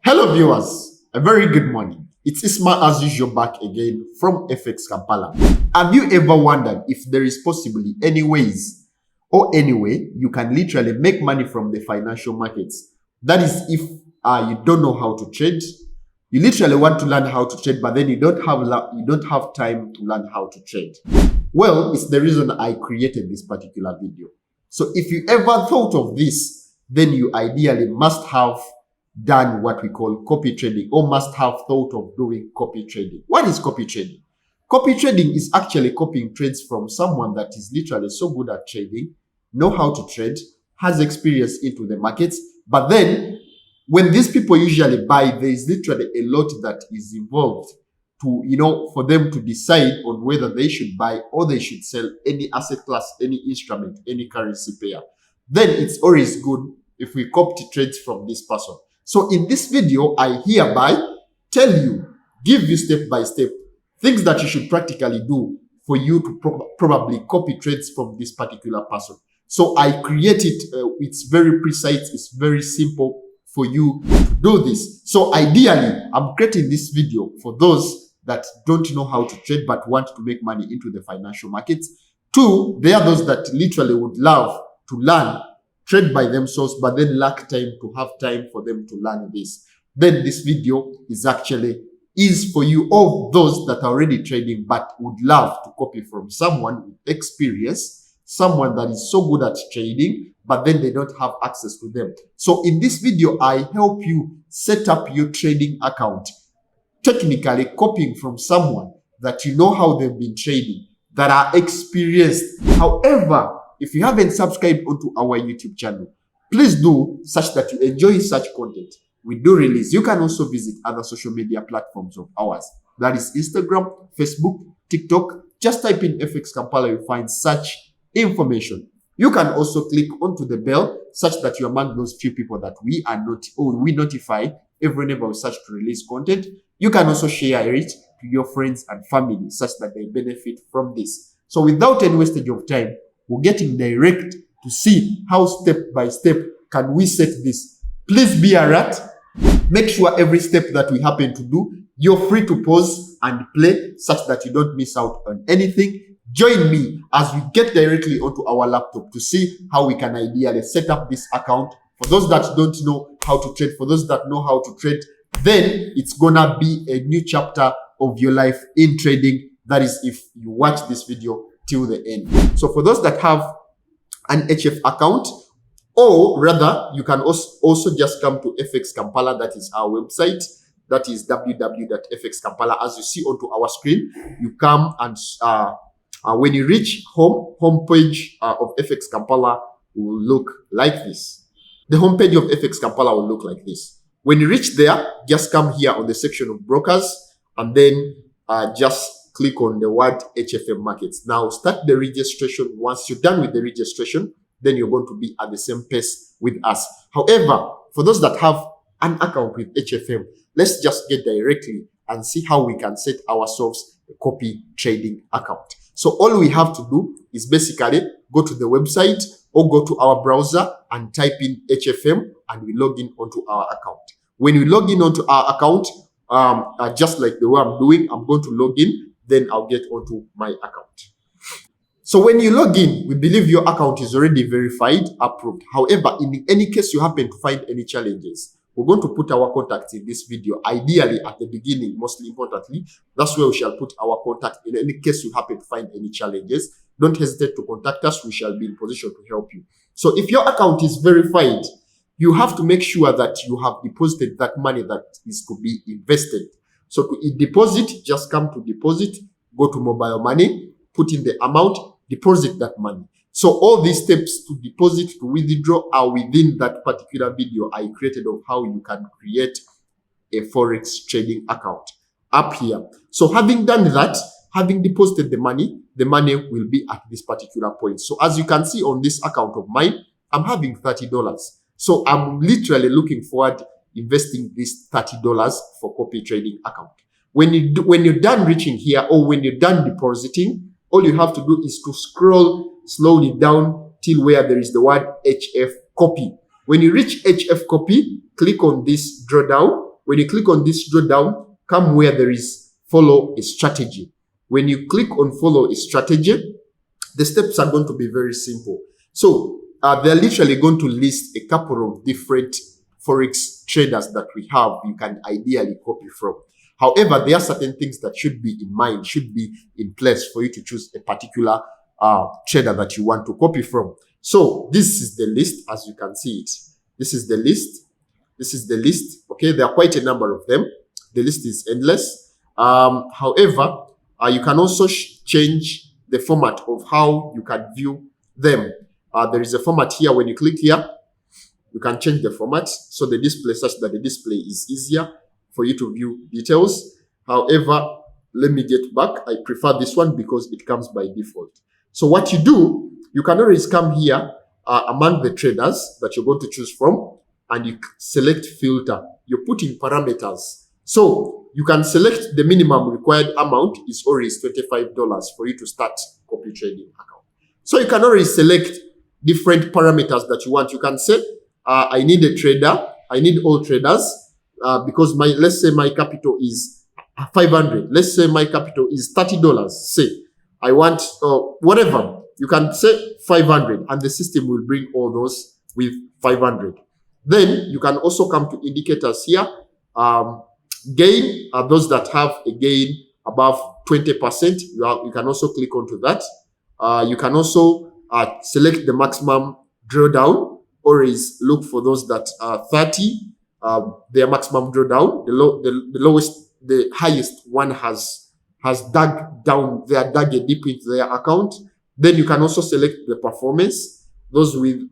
Hello viewers, a very good morning. It's Isma as usual back again from FX Kampala. Have you ever wondered if there is possibly any ways or any way you can literally make money from the financial markets? That is if you don't know how to trade, you literally want to learn how to trade, but then you don't have time to learn how to trade. Well, it's the reason I created this particular video. So if you ever thought of this, then you ideally must have done what we call copy trading, or must have thought of doing copy trading. What is copy trading? Copy trading is actually copying trades from someone that is literally so good at trading, know how to trade, has experience into the markets, but then when these people usually buy, there is literally a lot that is involved to, for them to decide on whether they should buy or they should sell any asset class, any instrument, any currency pair. Then it's always good if we copy trades from this person. So in this video, I hereby tell you, give you step by step, things that you should practically do for you to probably copy trades from this particular person. So I create it, it's very precise, it's very simple for you to do this. So ideally, I'm creating this video for those that don't know how to trade but want to make money into the financial markets. Two, there are those that literally would love to learn trade by themselves, but then lack time to have time for them to learn this. Then this video is for you, all those that are already trading but would love to copy from someone with experience, someone that is so good at trading, but then they don't have access to them. So in this video, I help you set up your trading account, technically copying from someone that you know how they've been trading, that are experienced. However, if you haven't subscribed onto our YouTube channel, please do, such that you enjoy such content we do release. You can also visit other social media platforms of ours. That is Instagram, Facebook, TikTok. Just type in FX Kampala, you'll find such information. You can also click onto the bell, such that you're among those few people that we notify every time we search to release content. You can also share it to your friends and family, such that they benefit from this. So without any wastage of time, we're getting direct to see how step by step can we set this. Please be alert. Make sure every step that we happen to do, you're free to pause and play, such that you don't miss out on anything. Join me as we get directly onto our laptop to see how we can ideally set up this account. For those that don't know how to trade, for those that know how to trade, then it's gonna be a new chapter of your life in trading. That is if you watch this video till the end. So for those that have an HF account, or rather, you can also just come to FX Kampala. That is our website. That is www.fxkampala. As you see onto our screen, you come and when you reach homepage of FX Kampala will look like this. The homepage of FX Kampala will look like this. When you reach there, just come here on the section of brokers, and then just click on the word HFM markets. Now start the registration. Once you're done with the registration, then you're going to be at the same pace with us. However, for those that have an account with HFM, let's just get directly and see how we can set ourselves a copy trading account. So all we have to do is basically go to the website or go to our browser and type in HFM, and we log in onto our account. When we log in onto our account, just like the way I'm doing, I'm going to log in, then I'll get onto my account. So when you log in, we believe your account is already verified, approved. However, in any case you happen to find any challenges, we're going to put our contact in this video, ideally at the beginning, mostly importantly. That's where we shall put our contact. In any case you happen to find any challenges, don't hesitate to contact us. We shall be in position to help you. So if your account is verified, you have to make sure that you have deposited that money that is to be invested. So to deposit, just come to deposit, go to mobile money, put in the amount, deposit that money. So all these steps to deposit, to withdraw are within that particular video I created of how you can create a Forex trading account up here. So having done that, having deposited the money will be at this particular point. So as you can see on this account of mine, I'm having $30. So I'm literally looking forward investing this $30 for copy trading account. When you're done reaching here, or when you're done depositing, all you have to do is to scroll slowly down till where there is the word HF copy. When you reach HF copy, click on this draw down. When you click on this drop down, come where there is follow a strategy. When you click on follow a strategy, the steps are going to be very simple. So they're literally going to list a couple of different Forex traders that we have you can ideally copy from. However, there are certain things that should be in mind, should be in place for you to choose a particular trader that you want to copy from. So this is the list, as you can see it. This is the list. This is the list. Okay, there are quite a number of them. The list is endless. However, you can also change the format of how you can view them. There is a format here. When you click here, you can change the format so the display such that the display is easier for you to view details. However, let me get back. I prefer this one because it comes by default. So what you do, you can always come here among the traders that you're going to choose from, and you select filter. You're putting parameters. So you can select the minimum required amount is always $25 for you to start copy trading account. So you can always select different parameters that you want. You can say, I need a trader. I need all traders because let's say my capital is 500. Let's say my capital is $30. Say I want whatever. You can say 500 and the system will bring all those with 500. Then you can also come to indicators here. Gain are those that have a gain above 20%. You can also click onto that. You can also select the maximum drawdown, or is look for those that are 30. Their maximum drawdown. The lowest, the highest one has dug down. They are dug a deep into their account. Then you can also select the performance. Those with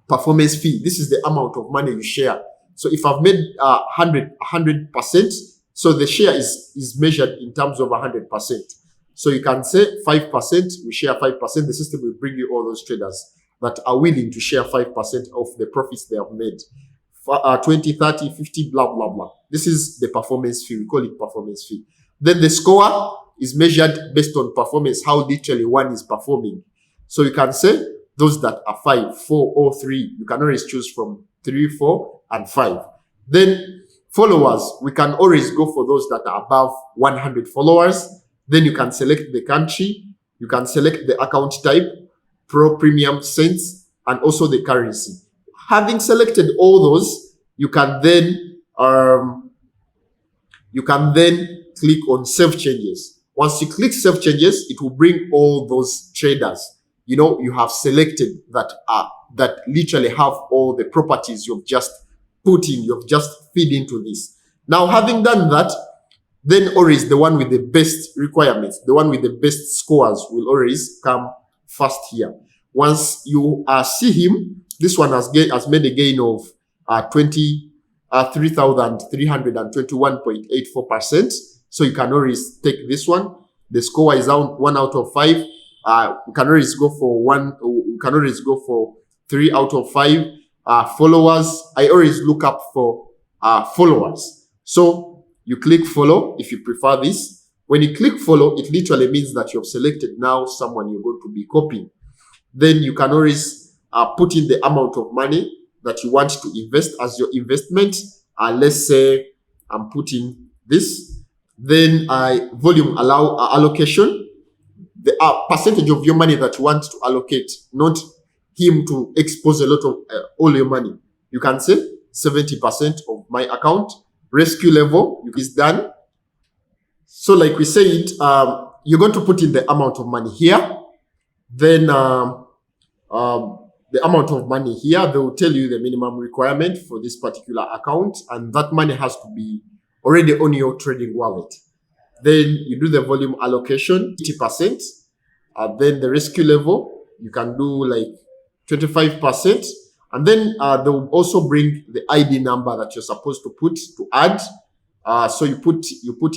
performance fee. This is the amount of money you share. So if I've made 100%, so the share is measured in terms of 100%. So you can say 5%, we share 5%. The system will bring you all those traders that are willing to share 5% of the profits they have made. 20, 30, 50, blah, blah, blah. This is the performance fee. We call it performance fee. Then the score is measured based on performance, how literally one is performing. So you can say those that are 5, 4, or 3. You can always choose from 3, 4, and 5. Then followers, we can always go for those that are above 100 followers. Then you can select the country. You can select the account type, pro, premium, cents, and also the currency. Having selected all those, you can then click on save changes. Once you click save changes, it will bring all those traders. You know, you have selected that literally have all the properties you've just put in, you've just feed into this. Now, having done that, then always the one with the best requirements, the one with the best scores will always come first here. Once you see him, this one has made a gain of 3,321.84%. So you can always take this one. The score is 1 out of 5. You can always go for 1. You can always go for 3 out of 5. Followers, I always look up for followers. So you click follow if you prefer this. When you click follow, it literally means that you have selected now someone you're going to be copying. Then you can always put in the amount of money that you want to invest as your investment. Let's say I'm putting this. Then volume allocation, the percentage of your money that you want to allocate, not him to expose a lot of all your money. You can say 70% of my account. Rescue level is done. So like we said, you're going to put in the amount of money here. Then the amount of money here, they will tell you the minimum requirement for this particular account, and that money has to be already on your trading wallet. Then you do the volume allocation, 80%. Then the rescue level, you can do like 25%. And then they will also bring the ID number that you're supposed to put to add. So you put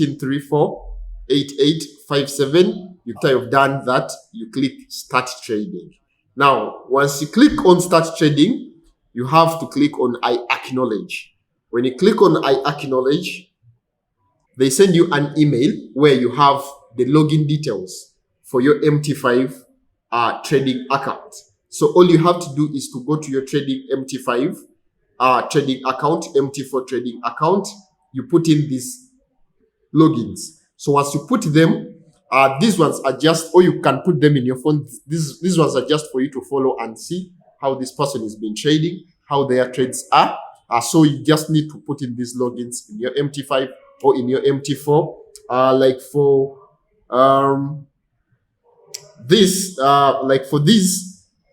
in 348857. After you've done that, you click start trading. Now, once you click on start trading, you have to click on I acknowledge. When you click on I acknowledge, they send you an email where you have the login details for your MT5 trading account. So all you have to do is to go to your trading MT5 trading account, MT4 trading account, you put in these logins. So once you put them, these ones are just, or you can put them in your phone. These ones are just for you to follow and see how this person has been trading, how their trades are. So you just need to put in these logins in your MT5 or in your MT4. Like for this,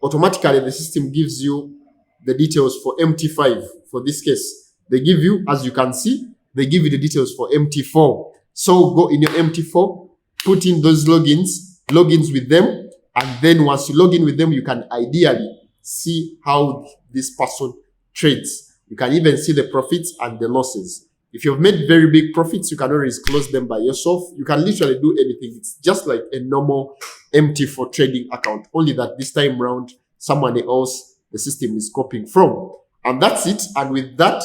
automatically the system gives you the details for MT5. For this case, they give you, as you can see, they give you the details for MT4. So go in your MT4, put in those logins with them, and then once you log in with them, you can ideally see how this person trades. You can even see the profits and the losses. If you've made very big profits, you can always close them by yourself. You can literally do anything. It's just like a normal MT4 trading account, only that this time around, someone else, the system is copying from. And that's it. And with that,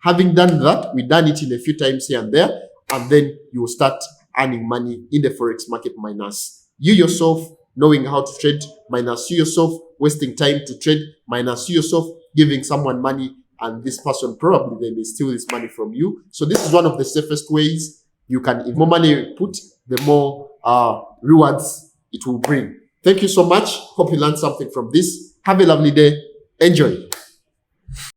having done that, we've done it in a few times here and there, and then you will start earning money in the Forex market minus you yourself knowing how to trade, minus you yourself wasting time to trade, minus you yourself giving someone money, and this person probably they may steal this money from you. So this is one of the safest ways you can, if more money you put, the more rewards it will bring. Thank you so much. Hope you learned something from this. Have a lovely day. Enjoy.